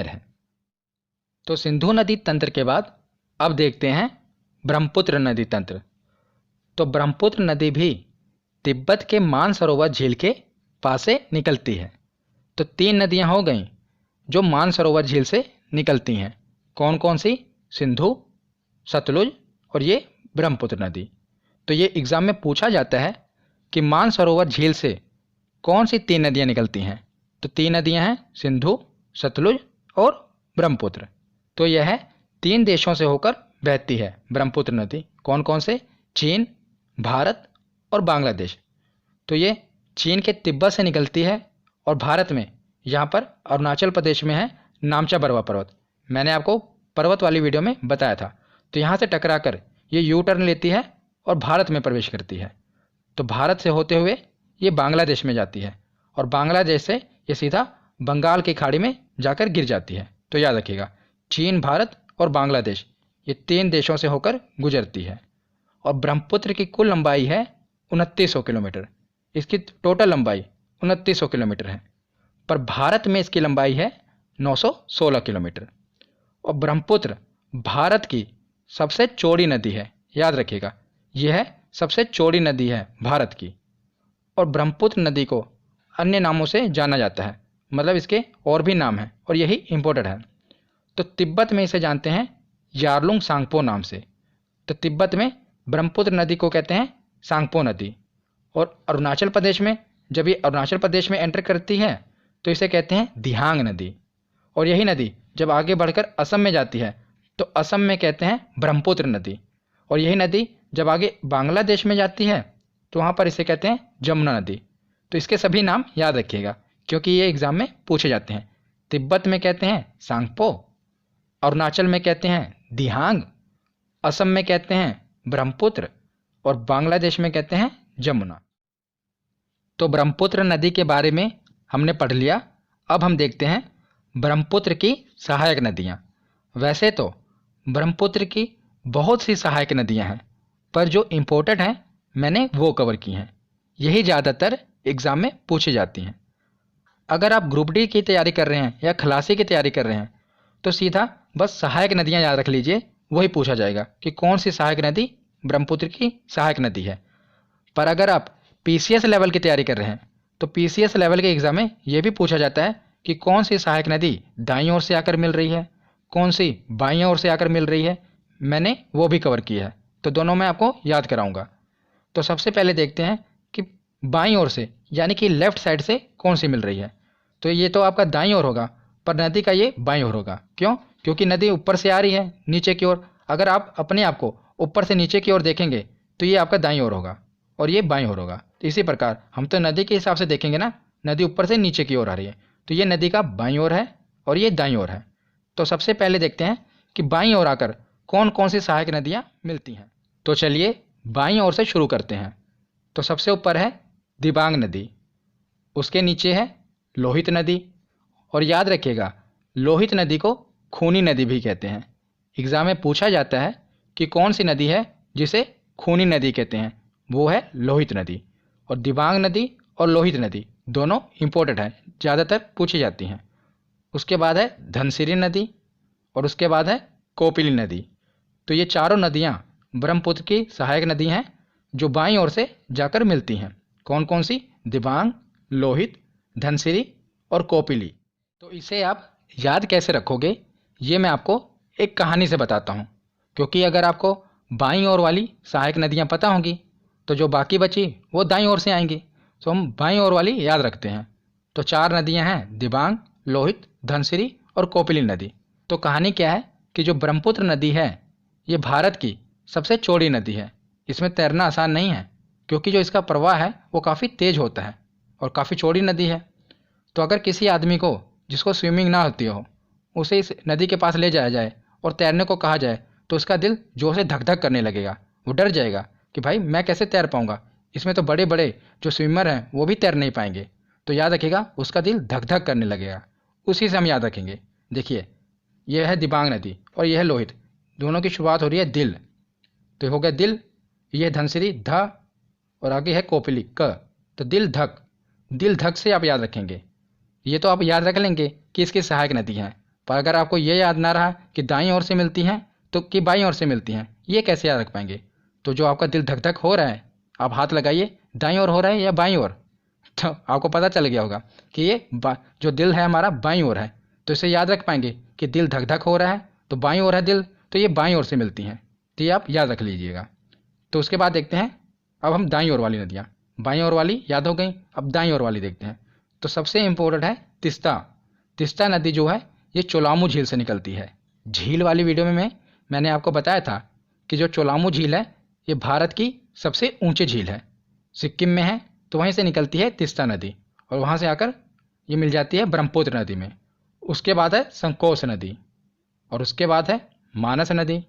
है। तो सिंधु नदी तंत्र के बाद अब देखते हैं ब्रह्मपुत्र नदी तंत्र। तो ब्रह्मपुत्र नदी भी तिब्बत के मानसरोवर झील के पास से निकलती है। तो 3 नदियां हो गईं जो मानसरोवर झील से निकलती हैं। कौन कौन सी? सिंधु, सतलुज और ये ब्रह्मपुत्र नदी। तो ये एग्जाम में पूछा जाता है कि मानसरोवर झील से कौन सी 3 नदियां निकलती हैं। तो 3 नदियां हैं सिंधु, सतलुज और ब्रह्मपुत्र। तो यह 3 देशों से होकर बहती है ब्रह्मपुत्र नदी। कौन कौन से? चीन, भारत और बांग्लादेश। तो ये चीन के तिब्बत से निकलती है और भारत में यहाँ पर अरुणाचल प्रदेश में है नामचा बरवा पर्वत। मैंने आपको पर्वत वाली वीडियो में बताया था। तो यहाँ से टकरा कर ये यू टर्न लेती है और भारत में प्रवेश करती है। तो भारत से होते हुए ये बांग्लादेश में जाती है और बांग्लादेश से ये सीधा बंगाल की खाड़ी में जाकर गिर जाती है। तो याद रखिएगा, चीन, भारत और बांग्लादेश ये 3 देशों से होकर गुजरती है। और ब्रह्मपुत्र की कुल लंबाई है 2900 किलोमीटर। इसकी टोटल लंबाई 2900 किलोमीटर है, पर भारत में इसकी लंबाई है 916 किलोमीटर। और ब्रह्मपुत्र भारत की सबसे चौड़ी नदी है। याद रखिएगा, यह सबसे चौड़ी नदी है भारत की। और ब्रह्मपुत्र नदी को अन्य नामों से जाना जाता है, मतलब इसके और भी नाम हैं और यही इम्पोर्टेंट है। तो तिब्बत में इसे जानते हैं यारलुंग सांगपो नाम से। तो तिब्बत में ब्रह्मपुत्र नदी को कहते हैं सांगपो नदी। और अरुणाचल प्रदेश में, जब ये अरुणाचल प्रदेश में एंटर करती है तो इसे कहते हैं दिहांग नदी। और यही नदी जब आगे बढ़कर असम में जाती है तो असम में कहते हैं ब्रह्मपुत्र नदी। और यही नदी जब आगे बांग्लादेश में जाती है तो वहाँ पर इसे कहते हैं जमुना नदी। तो इसके सभी नाम याद रखिएगा क्योंकि ये एग्जाम में पूछे जाते हैं। तिब्बत में कहते हैं सांगपो, अरुणाचल में कहते हैं दिहांग, असम में कहते हैं ब्रह्मपुत्र और बांग्लादेश में कहते हैं जमुना। तो ब्रह्मपुत्र नदी के बारे में हमने पढ़ लिया। अब हम देखते हैं ब्रह्मपुत्र की सहायक नदियाँ। वैसे तो ब्रह्मपुत्र की बहुत सी सहायक नदियाँ हैं, पर जो इम्पोर्टेंट हैं मैंने वो कवर की हैं। यही ज़्यादातर एग्ज़ाम में पूछी जाती हैं। अगर आप ग्रुप डी की तैयारी कर रहे हैं या खलासी की तैयारी कर रहे हैं तो सीधा बस सहायक नदियाँ याद रख लीजिए, वही पूछा जाएगा कि कौन सी सहायक नदी ब्रह्मपुत्र की सहायक नदी है। पर अगर आप पीसीएस लेवल की तैयारी कर रहे हैं तो पीसीएस लेवल के एग्ज़ाम में ये भी पूछा जाता है कि कौन सी सहायक नदी दाईं ओर से आकर मिल रही है, कौन सी बाईं ओर से आकर मिल रही है। मैंने वो भी कवर किया है, तो दोनों मैं आपको याद कराऊंगा। तो सबसे पहले देखते हैं कि बाईं ओर से यानी कि लेफ्ट साइड से कौन सी मिल रही है। तो ये तो आपका दाईं ओर होगा, पर नदी का ये बाईं ओर होगा। क्यों? क्योंकि नदी ऊपर से आ रही है नीचे की ओर। अगर आप अपने आप को ऊपर से नीचे की ओर देखेंगे तो ये आपका दाईं ओर होगा और ये बाईं ओर होगा। तो इसी प्रकार हम तो नदी के हिसाब से देखेंगे ना, नदी ऊपर से नीचे की ओर आ रही है तो ये नदी का बाईं ओर है और ये दाईं ओर है। तो सबसे पहले देखते हैं कि बाईं ओर आकर कौन कौन सी सहायक नदियाँ मिलती हैं। तो चलिए बाईं ओर से शुरू करते हैं। तो सबसे ऊपर है दिबांग नदी, उसके नीचे है लोहित नदी। और याद रखिएगा, लोहित नदी को खूनी नदी भी कहते हैं। एग्ज़ाम में पूछा जाता है कि कौन सी नदी है जिसे खूनी नदी कहते हैं, वो है लोहित नदी। और दिबांग नदी और लोहित नदी दोनों इंपॉर्टेंट हैं, ज़्यादातर पूछी जाती हैं। उसके बाद है धनसिरी नदी और उसके बाद है कोपिली नदी। तो ये चारों नदियाँ ब्रह्मपुत्र की सहायक नदी हैं जो बाईं ओर से जाकर मिलती हैं। कौन कौन सी? दिबांग, लोहित, धनसिरी और कोपिली। तो इसे आप याद कैसे रखोगे ये मैं आपको एक कहानी से बताता हूँ, क्योंकि अगर आपको बाईं ओर वाली सहायक नदियाँ पता होंगी तो जो बाकी बची वो दाईं ओर से आएंगी। तो हम बाईं ओर वाली याद रखते हैं। तो 4 नदियाँ हैं दिबांग, लोहित, धनसिरी और कोपिली नदी। तो कहानी क्या है कि जो ब्रह्मपुत्र नदी है ये भारत की सबसे चौड़ी नदी है। इसमें तैरना आसान नहीं है क्योंकि जो इसका प्रवाह है वो काफ़ी तेज़ होता है और काफ़ी चौड़ी नदी है। तो अगर किसी आदमी को जिसको स्विमिंग ना होती हो उसे इस नदी के पास ले जाया जाए और तैरने को कहा जाए तो उसका दिल जोर से धक धक करने लगेगा। वो डर जाएगा कि भाई मैं कैसे तैर पाऊँगा, इसमें तो बड़े बड़े जो स्विमर हैं वो भी तैर नहीं पाएंगे। तो याद रखिएगा, उसका दिल धक धक करने लगेगा। उसी से हम याद रखेंगे। देखिए, यह है दिबांग नदी और यह है लोहित, दोनों की शुरुआत हो रही है दिल। तो हो गया दिल, ये धनसिरी ध और आगे है कोपिली क। तो दिल धक, दिल धक से आप याद रखेंगे। ये तो आप याद रख लेंगे कि इसकी सहायक नदी हैं, पर अगर आपको ये याद ना रहा कि दाईं ओर से मिलती हैं तो कि बाईं ओर से मिलती हैं, ये कैसे याद रख पाएंगे? तो जो आपका दिल धक धक हो रहा है, आप हाथ लगाइए, दाईं ओर हो रहा है या बाईं ओर, तो आपको पता चल गया होगा कि ये जो दिल है हमारा बाईं ओर है। तो इसे याद रख पाएंगे कि दिल धक धक हो रहा है तो बाईं ओर है दिल, तो ये बाईं ओर से मिलती हैं। तो ये आप याद रख लीजिएगा। तो उसके बाद देखते हैं अब हम दाईं ओर वाली नदियाँ। बाईं ओर वाली याद हो गई, अब दाईं ओर वाली देखते हैं। तो सबसे इम्पोर्टेंट है तिस्ता। तिस्ता नदी जो है ये चोलामू झील से निकलती है। झील वाली वीडियो में मैंने आपको बताया था कि जो चोलामू झील है ये भारत की सबसे ऊंची झील है, सिक्किम में है। तो वहीं से निकलती है तिस्ता नदी और वहाँ से आकर ये मिल जाती है ब्रह्मपुत्र नदी में। उसके बाद है संकोश नदी, और उसके बाद है मानस नदी,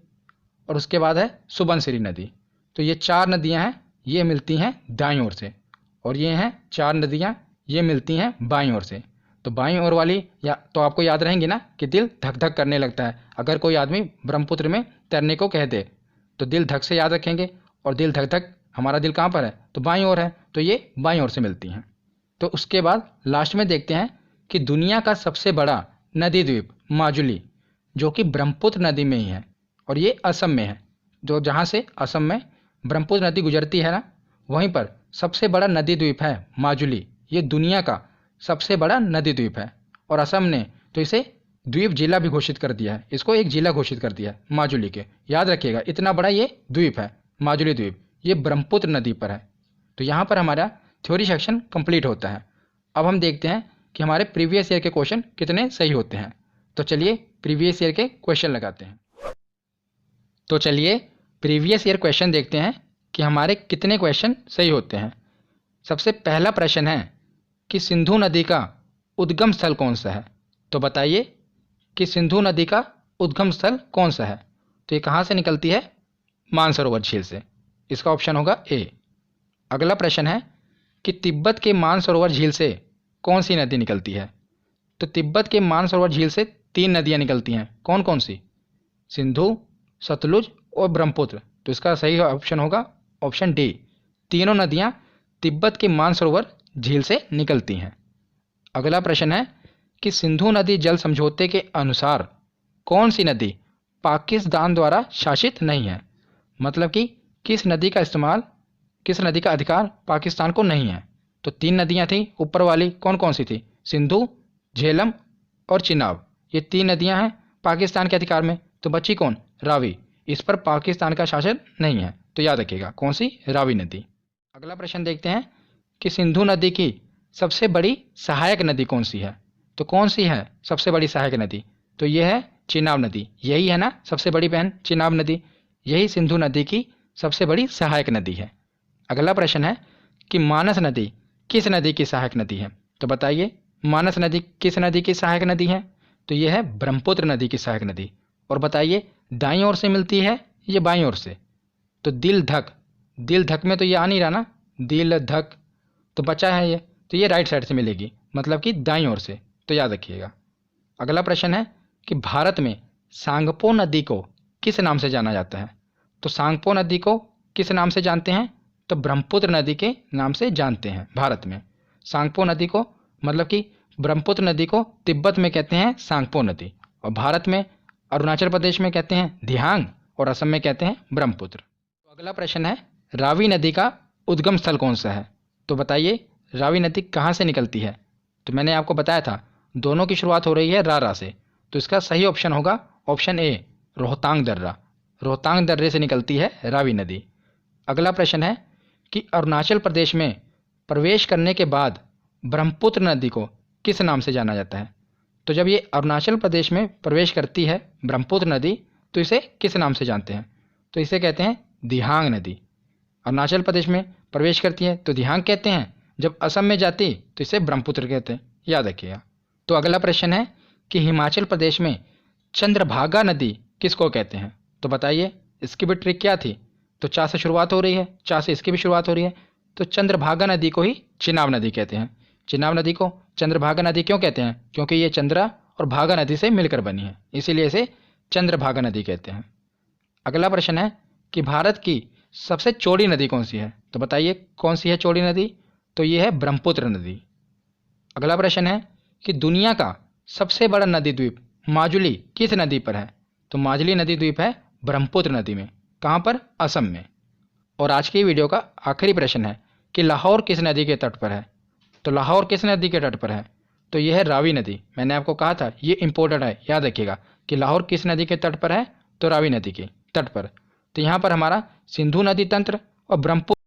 और उसके बाद है सुबनसिरी नदी। तो ये 4 नदियाँ हैं, ये मिलती हैं दाईं ओर से, और ये हैं 4 नदियाँ, ये मिलती हैं बाईं ओर से। तो बाईं ओर वाली या तो आपको याद रहेंगी ना कि दिल धक धक करने लगता है। अगर कोई आदमी ब्रह्मपुत्र में तैरने को कह दे तो दिल धक से याद रखेंगे, और दिल धक धक हमारा दिल कहाँ पर है? तो बाईं ओर है, तो ये बाईं ओर से मिलती हैं। तो उसके बाद लास्ट में देखते हैं कि दुनिया का सबसे बड़ा नदी द्वीप माजुली, जो कि ब्रह्मपुत्र नदी में ही है, और ये असम में है। जो जहाँ से असम में ब्रह्मपुत्र नदी गुजरती है ना, वहीं पर सबसे बड़ा नदी द्वीप है माजुली। ये दुनिया का सबसे बड़ा नदी द्वीप है, और असम ने तो इसे द्वीप जिला भी घोषित कर दिया है। इसको एक जिला घोषित कर दिया है माजुली के। याद रखिएगा, इतना बड़ा ये द्वीप है माजुली द्वीप, ये ब्रह्मपुत्र नदी पर है। तो यहाँ पर हमारा थ्योरी सेक्शन कंप्लीट होता है। अब हम देखते हैं कि हमारे प्रीवियस ईयर के क्वेश्चन कितने सही होते हैं। तो चलिए प्रीवियस ईयर के क्वेश्चन लगाते हैं। तो चलिए प्रीवियस ईयर क्वेश्चन देखते हैं कि हमारे कितने क्वेश्चन सही होते हैं। सबसे पहला प्रश्न है कि सिंधु नदी का उद्गम स्थल कौन सा है? तो बताइए कि सिंधु नदी का उद्गम स्थल कौन सा है? तो ये कहाँ से निकलती है? मानसरोवर झील से। इसका ऑप्शन होगा ए। अगला प्रश्न है कि तिब्बत के मानसरोवर झील से कौन सी नदी निकलती है? तो तिब्बत के मानसरोवर झील से 3 नदियाँ निकलती हैं। कौन कौन सी? सिंधु, सतलुज और ब्रह्मपुत्र। तो इसका सही ऑप्शन होगा ऑप्शन डी। तीनों नदियाँ तिब्बत के मानसरोवर झील से निकलती हैं। अगला प्रश्न है कि सिंधु नदी जल समझौते के अनुसार कौन सी नदी पाकिस्तान द्वारा शासित नहीं है? मतलब कि किस नदी का अधिकार पाकिस्तान को नहीं है? तो 3 नदियाँ थी ऊपर वाली, कौन कौन सी थी? सिंधु, झेलम और चिनाब। ये 3 नदियाँ हैं पाकिस्तान के अधिकार में। तो बची कौन? रावी। इस पर पाकिस्तान का शासन नहीं है, तो याद रखिएगा कौन सी? रावी नदी। अगला प्रश्न देखते हैं कि सिंधु नदी की सबसे बड़ी सहायक नदी कौन सी है? तो कौन सी है सबसे बड़ी सहायक नदी? तो यह है चिनाब नदी। यही है ना सबसे बड़ी बहन चिनाब नदी, यही सिंधु नदी की सबसे बड़ी सहायक नदी है। अगला प्रश्न है कि मानस नदी किस नदी की सहायक नदी है? तो बताइए मानस नदी किस नदी की सहायक नदी है? तो यह है ब्रह्मपुत्र नदी की सहायक नदी। और बताइए दाईं ओर से मिलती है या बाईं ओर से? तो दिल धक में तो ये आ नहीं रहा ना, दिल धक तो बचा है ये, तो ये राइट साइड से मिलेगी, मतलब कि दाईं ओर से। तो याद रखिएगा। अगला प्रश्न है कि भारत में सांगपो नदी को किस नाम से जाना जाता है? तो सांगपो नदी को किस नाम से जानते हैं? तो ब्रह्मपुत्र नदी के नाम से जानते हैं भारत में। सांगपो नदी को मतलब कि ब्रह्मपुत्र नदी को तिब्बत में कहते हैं सांगपो नदी, और भारत में अरुणाचल प्रदेश में कहते हैं दिहांग, और असम में कहते हैं ब्रह्मपुत्र। तो अगला प्रश्न है रावी नदी का उद्गम स्थल कौन सा है? तो बताइए रावी नदी कहाँ से निकलती है? तो मैंने आपको बताया था दोनों की शुरुआत हो रही है रा से। तो इसका सही ऑप्शन होगा ऑप्शन ए, रोहतांग दर्रा। रोहतांग दर्रे से निकलती है रावी नदी। अगला प्रश्न है कि अरुणाचल प्रदेश में प्रवेश करने के बाद ब्रह्मपुत्र नदी को किस नाम से जाना जाता है? तो जब ये अरुणाचल प्रदेश में प्रवेश करती है ब्रह्मपुत्र नदी, तो इसे किस नाम से जानते हैं? तो इसे कहते हैं दिहांग नदी। अरुणाचल प्रदेश में प्रवेश करती है तो दिहांग कहते हैं, जब असम में जाती तो इसे ब्रह्मपुत्र कहते हैं, याद रखिएगा। तो अगला प्रश्न है कि हिमाचल प्रदेश में चंद्रभागा नदी किसको कहते हैं? तो बताइए इसकी भी ट्रिक क्या थी? तो चा से शुरुआत हो रही है, चा से इसकी भी शुरुआत हो रही है, तो चंद्रभागा नदी को ही चिनाब नदी कहते हैं। चिनाब नदी को चंद्रभागा नदी क्यों कहते हैं? क्योंकि ये चंद्रा और भागा नदी से मिलकर बनी है, इसीलिए इसे चंद्रभागा नदी कहते हैं। अगला प्रश्न है कि भारत की सबसे चौड़ी नदी कौन सी है? तो बताइए कौन सी है चौड़ी नदी? तो ये है ब्रह्मपुत्र नदी। अगला प्रश्न है कि दुनिया का सबसे बड़ा नदी द्वीप माजुली किस नदी पर है? तो माजुली नदी द्वीप है ब्रह्मपुत्र नदी में। कहाँ पर? असम में। और आज की वीडियो का आखिरी प्रश्न है कि लाहौर किस नदी के तट पर है? तो लाहौर किस नदी के तट पर है? तो यह है रावी नदी। मैंने आपको कहा था ये इंपॉर्टेंट है, याद रखिएगा कि लाहौर किस नदी के तट पर है? तो रावी नदी के तट पर। तो यहाँ पर हमारा सिंधु नदी तंत्र और ब्रह्मपुत्र